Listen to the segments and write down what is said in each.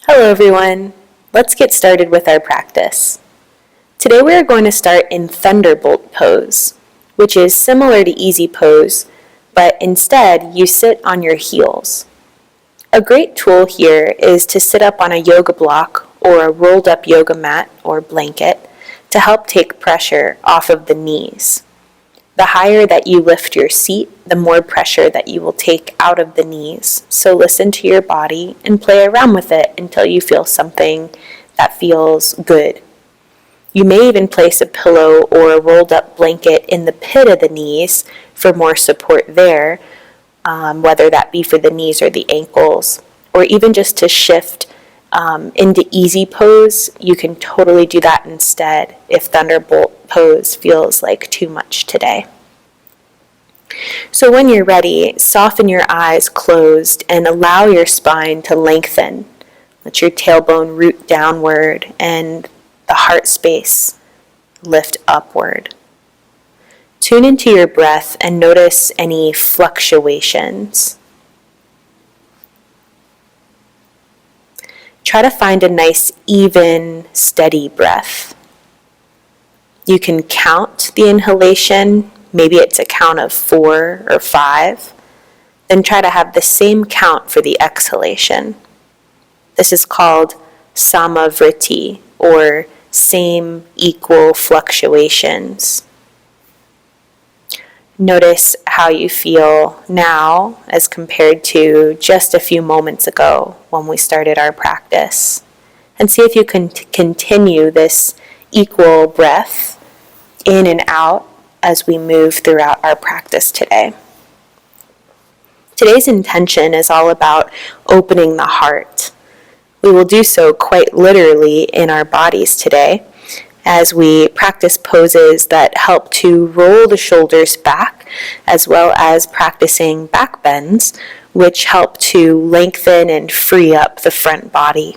Hello everyone, let's get started with our practice. Today we are going to start in Thunderbolt pose, which is similar to easy pose, but instead you sit on your heels. A great tool here is to sit up on a yoga block or a rolled up yoga mat or blanket to help take pressure off of the knees. The higher that you lift your seat, the more pressure that you will take out of the knees. So listen to your body and play around with it until you feel something that feels good. You may even place a pillow or a rolled up blanket in the pit of the knees for more support there, whether that be for the knees or the ankles, or even just to shift into easy pose. You can totally do that instead if Thunderbolt pose feels like too much today. So when you're ready, soften your eyes closed and allow your spine to lengthen. Let your tailbone root downward and the heart space lift upward. Tune into your breath and notice any fluctuations. Try to find a nice, even, steady breath. You can count the inhalation, maybe it's a count of 4 or 5. Then try to have the same count for the exhalation. This is called samavriti, or same equal fluctuations. Notice how you feel now as compared to just a few moments ago when we started our practice. And see if you can continue this equal breath in and out as we move throughout our practice today. Today's intention is all about opening the heart. We will do so quite literally in our bodies today, as we practice poses that help to roll the shoulders back, as well as practicing back bends, which help to lengthen and free up the front body.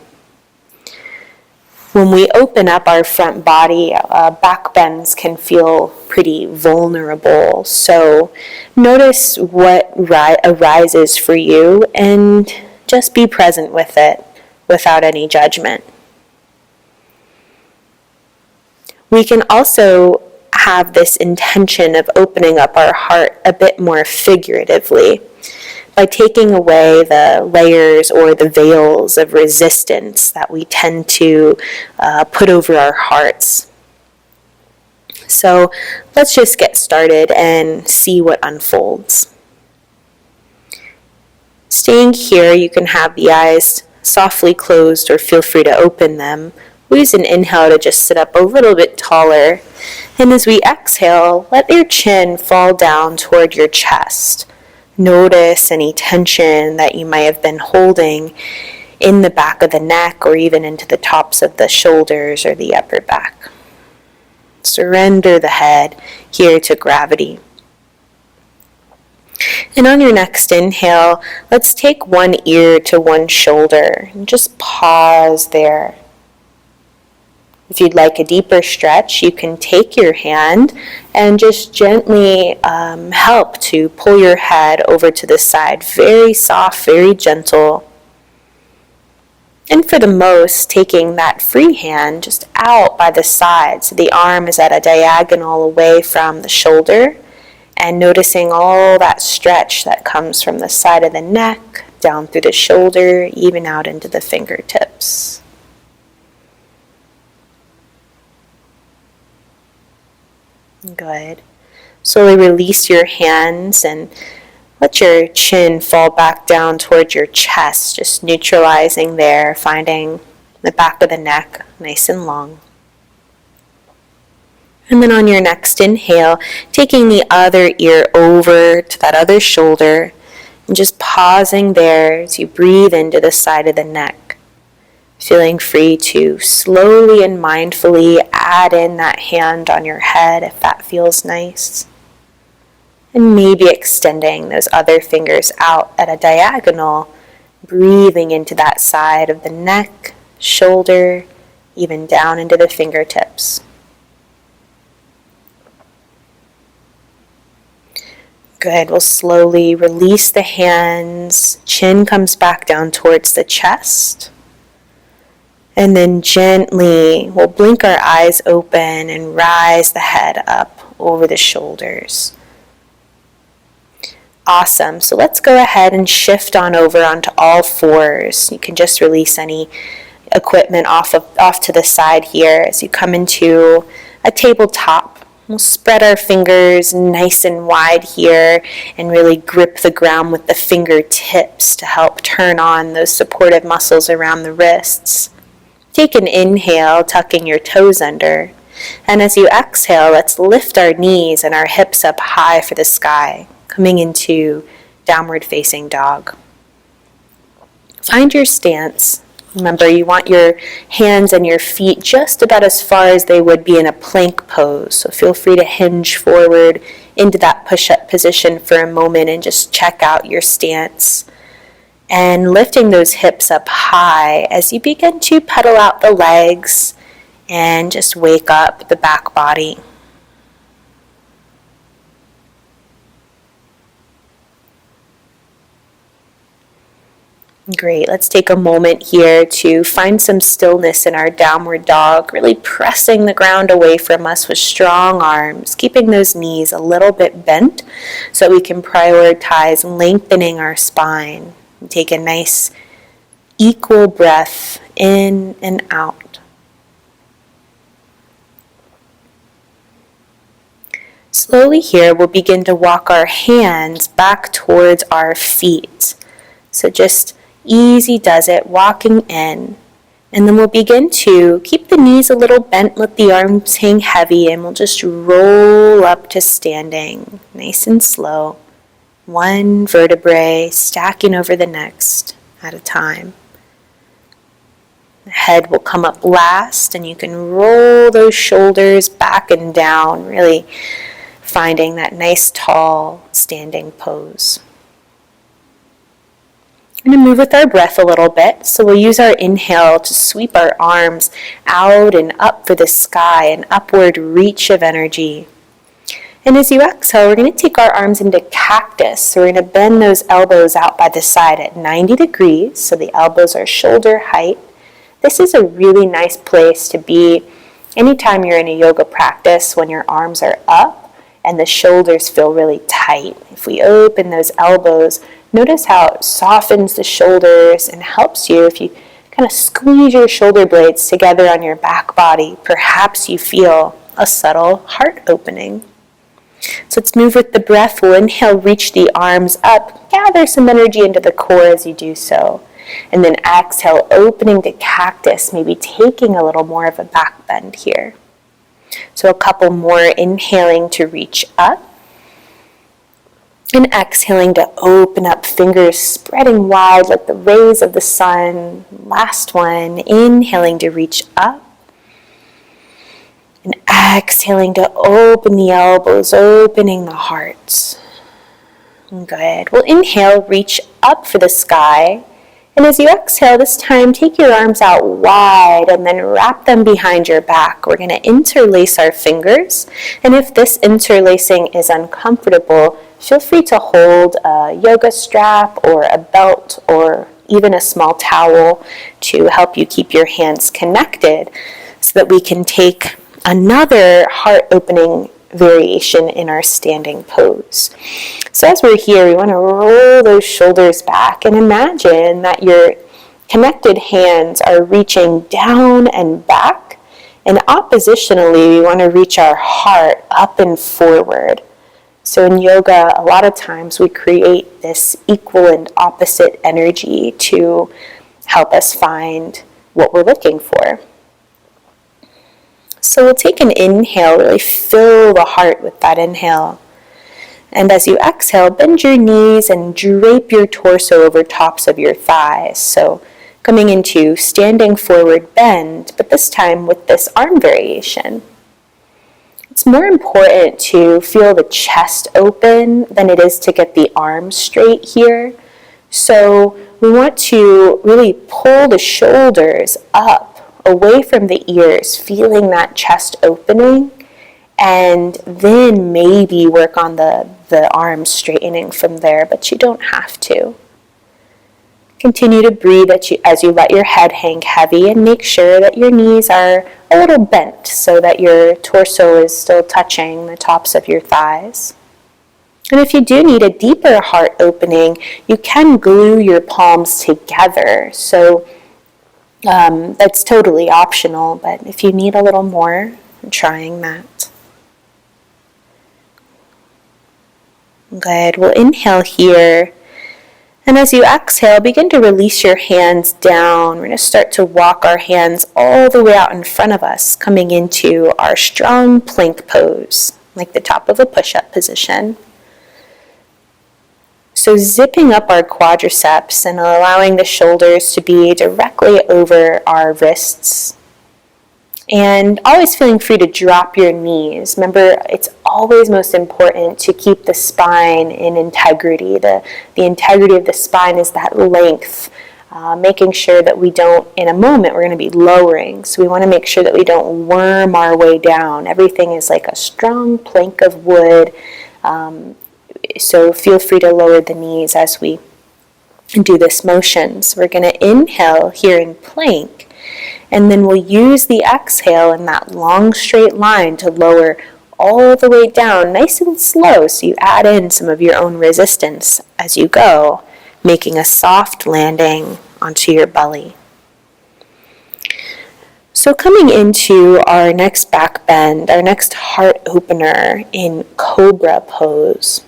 When we open up our front body, back bends can feel pretty vulnerable. So notice what arises for you and just be present with it without any judgment. We can also have this intention of opening up our heart a bit more figuratively by taking away the layers or the veils of resistance that we tend to put over our hearts. So let's just get started and see what unfolds. Staying here, you can have the eyes softly closed or feel free to open them. We use an inhale to just sit up a little bit taller. And as we exhale, let your chin fall down toward your chest. Notice any tension that you might have been holding in the back of the neck or even into the tops of the shoulders or the upper back. Surrender the head here to gravity. And on your next inhale, let's take one ear to one shoulder and just pause there. If you'd like a deeper stretch, you can take your hand and just gently help to pull your head over to the side. Very soft, very gentle. And for the most, taking that free hand just out by the side. So the arm is at a diagonal away from the shoulder. And noticing all that stretch that comes from the side of the neck, down through the shoulder, even out into the fingertips. Good. Slowly release your hands and let your chin fall back down towards your chest, just neutralizing there, finding the back of the neck nice and long. And then on your next inhale, taking the other ear over to that other shoulder and just pausing there as you breathe into the side of the neck. Feeling free to slowly and mindfully add in that hand on your head if that feels nice. And maybe extending those other fingers out at a diagonal, breathing into that side of the neck, shoulder, even down into the fingertips. Good. We'll slowly release the hands. Chin comes back down towards the chest. And then gently, we'll blink our eyes open and rise the head up over the shoulders. Awesome. So let's go ahead and shift on over onto all fours. You can just release any equipment off to the side here as you come into a tabletop. We'll spread our fingers nice and wide here and really grip the ground with the fingertips to help turn on those supportive muscles around the wrists. Take an inhale, tucking your toes under. And as you exhale, let's lift our knees and our hips up high for the sky, coming into downward facing dog. Find your stance. Remember, you want your hands and your feet just about as far as they would be in a plank pose. So feel free to hinge forward into that push-up position for a moment and just check out your stance. And lifting those hips up high as you begin to pedal out the legs and just wake up the back body. Great. Let's take a moment here to find some stillness in our downward dog, really pressing the ground away from us with strong arms, keeping those knees a little bit bent so that we can prioritize lengthening our spine. Take a nice equal breath in and out. Slowly here, we'll begin to walk our hands back towards our feet. So just easy does it, walking in. And then we'll begin to keep the knees a little bent, let the arms hang heavy, and we'll just roll up to standing, nice and slow. One vertebrae stacking over the next at a time. The head will come up last, and you can roll those shoulders back and down, really finding that nice tall standing pose. We're going to move with our breath a little bit, so we'll use our inhale to sweep our arms out and up for the sky, an upward reach of energy. And as you exhale, we're going to take our arms into Cactus. So we're going to bend those elbows out by the side at 90 degrees, so the elbows are shoulder height. This is a really nice place to be anytime you're in a yoga practice when your arms are up and the shoulders feel really tight. If we open those elbows, notice how it softens the shoulders and helps you if you kind of squeeze your shoulder blades together on your back body. Perhaps you feel a subtle heart opening. So let's move with the breath. We'll inhale, reach the arms up, gather some energy into the core as you do so. And then exhale, opening to Cactus, maybe taking a little more of a back bend here. So a couple more, inhaling to reach up. And exhaling to open up, fingers spreading wide like the rays of the sun. Last one, inhaling to reach up. And exhaling to open the elbows, opening the heart. Good. We'll inhale, reach up for the sky. And as you exhale this time, take your arms out wide and then wrap them behind your back. We're going to interlace our fingers. And if this interlacing is uncomfortable, feel free to hold a yoga strap or a belt or even a small towel to help you keep your hands connected so that we can take another heart-opening variation in our standing pose. So as we're here, we want to roll those shoulders back and imagine that your connected hands are reaching down and back. And oppositionally, we want to reach our heart up and forward. So in yoga, a lot of times we create this equal and opposite energy to help us find what we're looking for. So we'll take an inhale, really fill the heart with that inhale. And as you exhale, bend your knees and drape your torso over tops of your thighs. So coming into standing forward bend, but this time with this arm variation. It's more important to feel the chest open than it is to get the arms straight here. So we want to really pull the shoulders up away from the ears, feeling that chest opening, and then maybe work on the arms straightening from there, but you don't have to. Continue to breathe as you let your head hang heavy, and make sure that your knees are a little bent so that your torso is still touching the tops of your thighs. And if you do need a deeper heart opening, you can glue your palms together. So that's totally optional, but if you need a little more, I'm trying that. Good. We'll inhale here. And as you exhale, begin to release your hands down. We're going to start to walk our hands all the way out in front of us, coming into our strong plank pose, like the top of a push-up position. So zipping up our quadriceps and allowing the shoulders to be directly over our wrists. And always feeling free to drop your knees. Remember, it's always most important to keep the spine in integrity. The integrity of the spine is that length, making sure that we don't, in a moment, we're going to be lowering. So we want to make sure that we don't worm our way down. Everything is like a strong plank of wood. So feel free to lower the knees as we do this motion. So we're going to inhale here in plank. And then we'll use the exhale in that long straight line to lower all the way down, nice and slow, so you add in some of your own resistance as you go, making a soft landing onto your belly. So coming into our next back bend, our next heart opener in Cobra pose.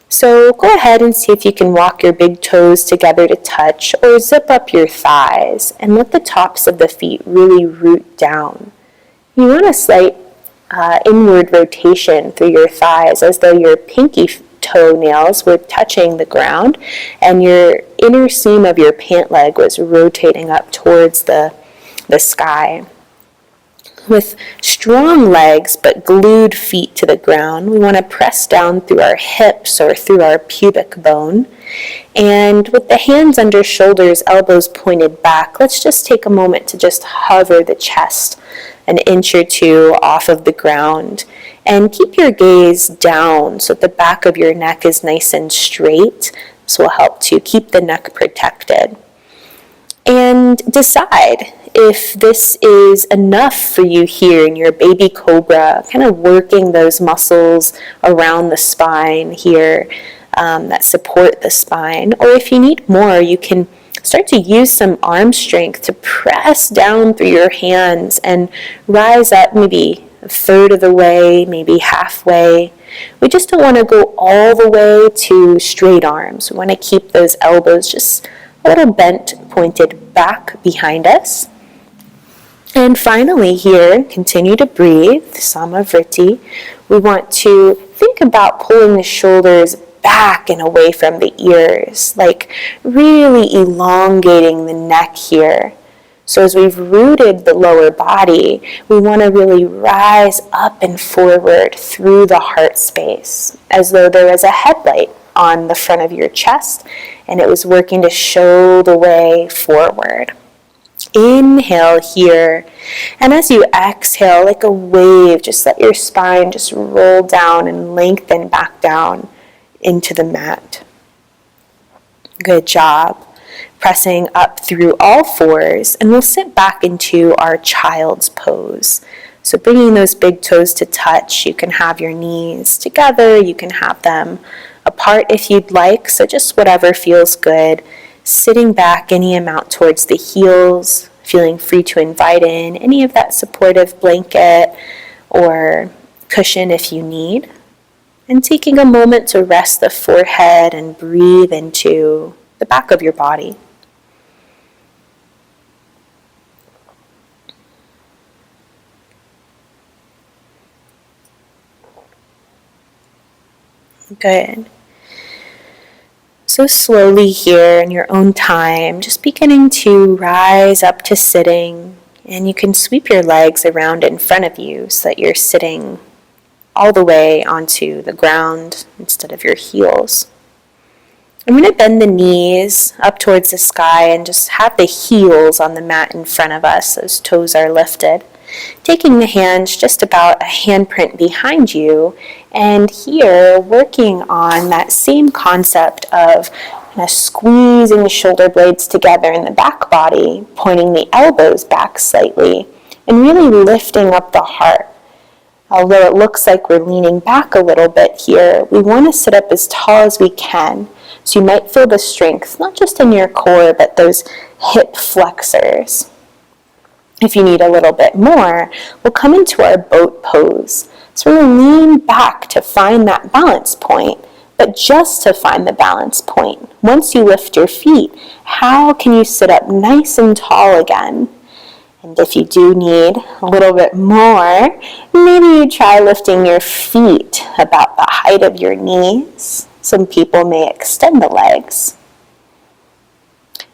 So go ahead and see if you can walk your big toes together to touch, or zip up your thighs and let the tops of the feet really root down. You want a slight inward rotation through your thighs as though your pinky toenails were touching the ground and your inner seam of your pant leg was rotating up towards the sky. With strong legs but glued feet to the ground, we want to press down through our hips or through our pubic bone. And with the hands under shoulders, elbows pointed back, let's just take a moment to just hover the chest an inch or two off of the ground. And keep your gaze down so that the back of your neck is nice and straight. This will help to keep the neck protected. And decide if this is enough for you here in your baby cobra, kind of working those muscles around the spine here that support the spine. Or if you need more, you can start to use some arm strength to press down through your hands and rise up maybe a third of the way, maybe halfway. We just don't want to go all the way to straight arms. We want to keep those elbows just a little bent, pointed back behind us. And finally here, continue to breathe, Samavriti. We want to think about pulling the shoulders back and away from the ears, like really elongating the neck here. So as we've rooted the lower body, we want to really rise up and forward through the heart space, as though there was a headlight on the front of your chest and it was working to show the way forward. Inhale here, and as you exhale, like a wave, just let your spine just roll down and lengthen back down into the mat. Good job. Pressing up through all fours, and we'll sit back into our child's pose. So bringing those big toes to touch, you can have your knees together, you can have them apart if you'd like, so just whatever feels good. Sitting back any amount towards the heels, feeling free to invite in any of that supportive blanket or cushion if you need. And taking a moment to rest the forehead and breathe into the back of your body. Good. So slowly here in your own time, just beginning to rise up to sitting, and you can sweep your legs around in front of you so that you're sitting all the way onto the ground instead of your heels. I'm going to bend the knees up towards the sky and just have the heels on the mat in front of us. Those toes are lifted. Taking the hands just about a handprint behind you, and here working on that same concept of Kind of squeezing the shoulder blades together in the back body, pointing the elbows back slightly, and really lifting up the heart. Although it looks like we're leaning back a little bit here, we want to sit up as tall as we can. So you might feel the strength, not just in your core, but those hip flexors. If you need a little bit more, we'll come into our boat pose. So we'll lean back to find that balance point, but just to find the balance point. Once you lift your feet, how can you sit up nice and tall again? And if you do need a little bit more, maybe you try lifting your feet about the height of your knees. Some people may extend the legs.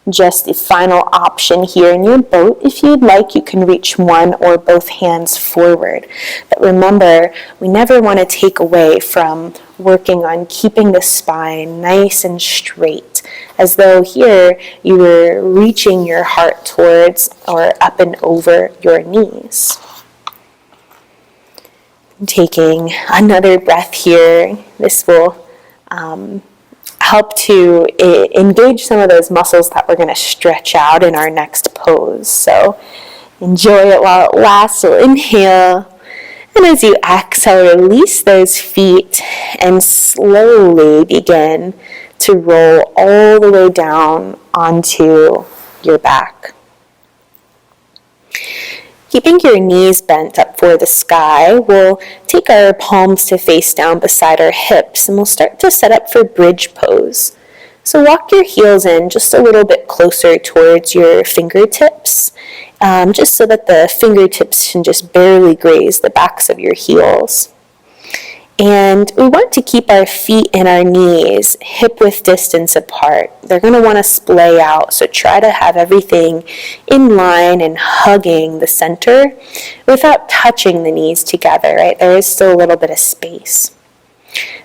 Just the final option here in your boat. If you'd like, you can reach one or both hands forward. But remember, we never want to take away from working on keeping the spine nice and straight, as though here you were reaching your heart towards or up and over your knees. Taking another breath here. This will help to engage some of those muscles that we're going to stretch out in our next pose. So enjoy it while it lasts. So inhale, and as you exhale, release those feet and slowly begin to roll all the way down onto your back. Keeping your knees bent up for the sky, we'll take our palms to face down beside our hips, and we'll start to set up for bridge pose. So walk your heels in just a little bit closer towards your fingertips, just so that the fingertips can just barely graze the backs of your heels. And we want to keep our feet and our knees hip-width distance apart. They're going to want to splay out, so try to have everything in line and hugging the center without touching the knees together, right? There is still a little bit of space.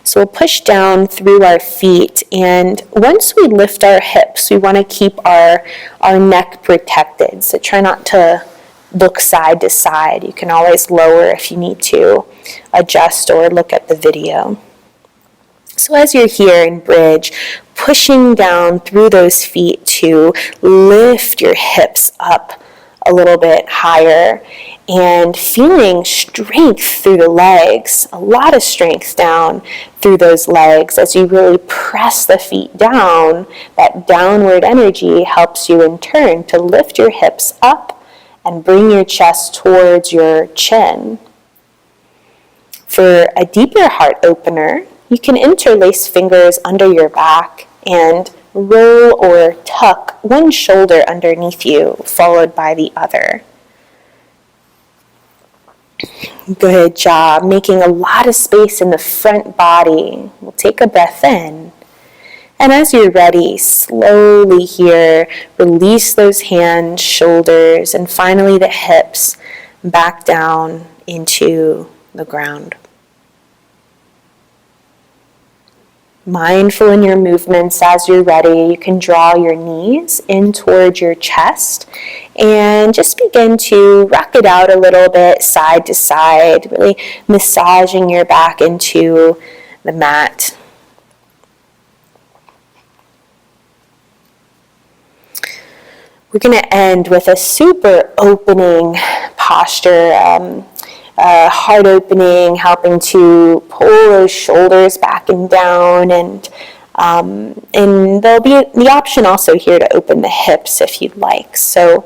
So we'll push down through our feet, and once we lift our hips, we want to keep our neck protected. So try not to look side to side. You can always lower if you need to adjust or look at the video. So as you're here in bridge, pushing down through those feet to lift your hips up a little bit higher and feeling strength through the legs, a lot of strength down through those legs as you really press the feet down. That downward energy helps you in turn to lift your hips up and bring your chest towards your chin. For a deeper heart opener, you can interlace fingers under your back and roll or tuck one shoulder underneath you, followed by the other. Good job, making a lot of space in the front body. We'll take a breath in. And as you're ready, slowly here, release those hands, shoulders, and finally the hips back down into the ground. Mindful in your movements as you're ready, you can draw your knees in towards your chest and just begin to rock it out a little bit side to side, really massaging your back into the mat. We're going to end with a super opening posture, heart opening, helping to pull those shoulders back and down, and there'll be the option also here to open the hips if you'd like. So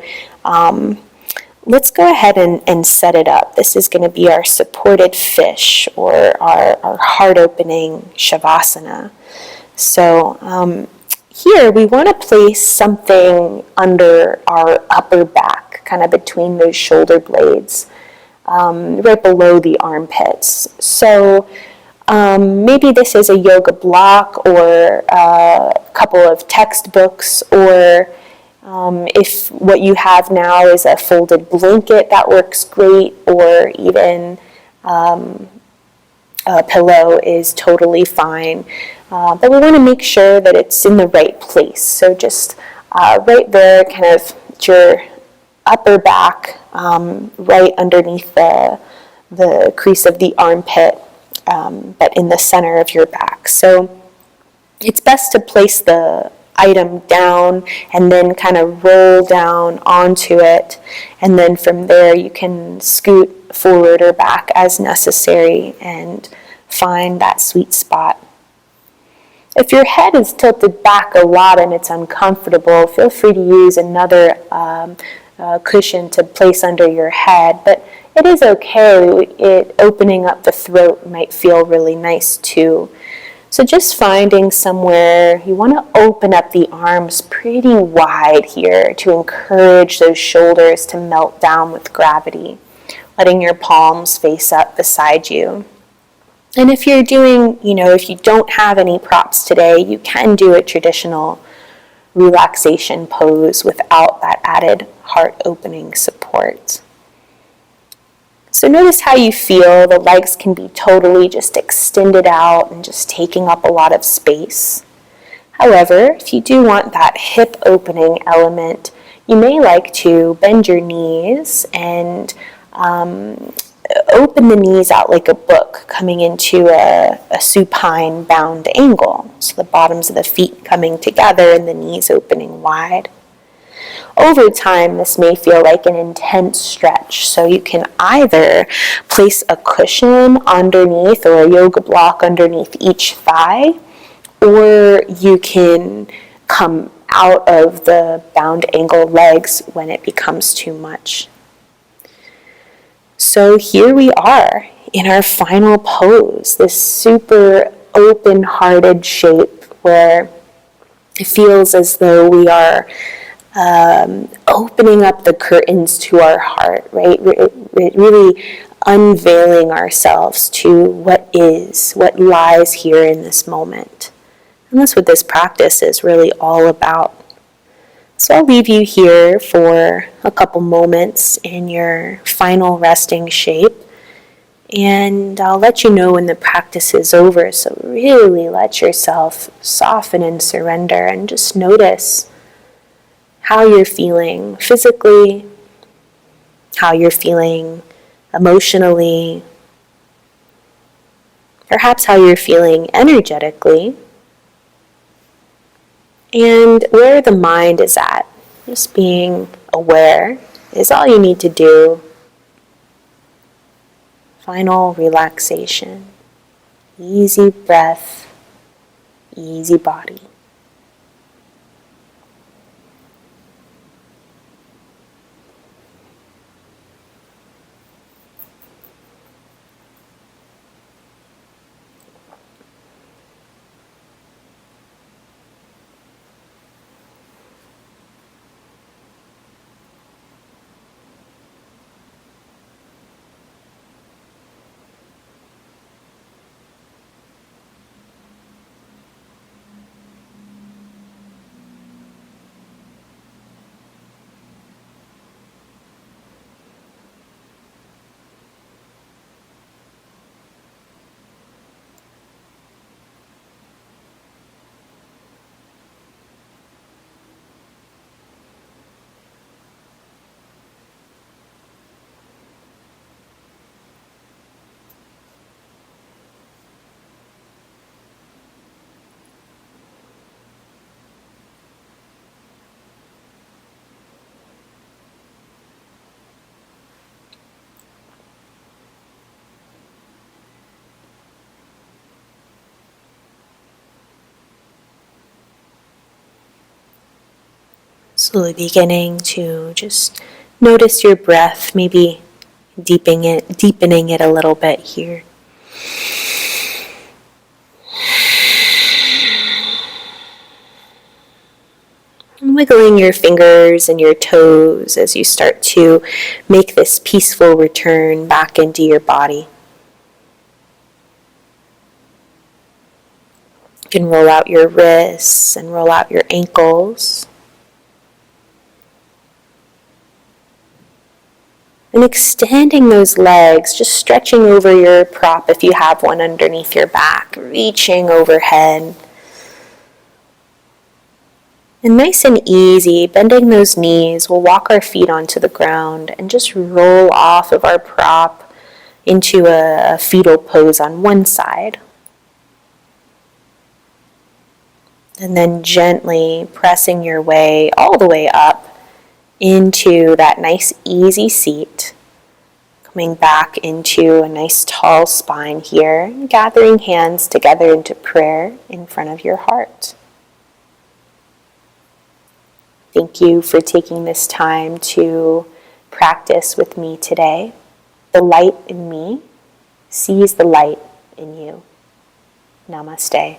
let's go ahead and set it up. This is going to be our supported fish, or our heart opening Savasana. So here we want to place something under our upper back, kind of between those shoulder blades, right below the armpits. So maybe this is a yoga block or a couple of textbooks, or if what you have now is a folded blanket, that works great, or even a pillow is totally fine. But we want to make sure that it's in the right place. So just right there, kind of at your upper back, right underneath the crease of the armpit, but in the center of your back. So it's best to place the item down and then kind of roll down onto it. And then from there you can scoot forward or back as necessary and find that sweet spot. If your head is tilted back a lot and it's uncomfortable, feel free to use another cushion to place under your head, but it is okay. Opening up the throat might feel really nice too. So just finding somewhere, you want to open up the arms pretty wide here to encourage those shoulders to melt down with gravity, letting your palms face up beside you. And if you're doing, if you don't have any props today, you can do a traditional relaxation pose without that added heart opening support. So notice how you feel. The legs can be totally just extended out and just taking up a lot of space. However, if you do want that hip opening element, you may like to bend your knees and open the knees out like a book, coming into a supine bound angle. So the bottoms of the feet coming together and the knees opening wide. Over time, this may feel like an intense stretch, so you can either place a cushion underneath or a yoga block underneath each thigh, or you can come out of the bound angle legs when it becomes too much. So here we are in our final pose, this super open-hearted shape where it feels as though we are opening up the curtains to our heart, right? Really unveiling ourselves to what is, what lies here in this moment. And that's what this practice is really all about. So I'll leave you here for a couple moments in your final resting shape, and I'll let you know when the practice is over. So really let yourself soften and surrender and just notice how you're feeling physically, how you're feeling emotionally, perhaps how you're feeling energetically, and where the mind is at. Just being aware is all you need to do. Final relaxation, easy breath, easy body. Slowly beginning to just notice your breath, maybe deepening it a little bit here. And wiggling your fingers and your toes as you start to make this peaceful return back into your body. You can roll out your wrists and roll out your ankles. And extending those legs, just stretching over your prop if you have one underneath your back, reaching overhead. And nice and easy, bending those knees, we'll walk our feet onto the ground and just roll off of our prop into a fetal pose on one side. And then gently pressing your way all the way up into that nice easy seat. Coming back into a nice tall spine here, gathering hands together into prayer in front of your heart. Thank you for taking this time to practice with me today. The light in me sees the light in you. Namaste.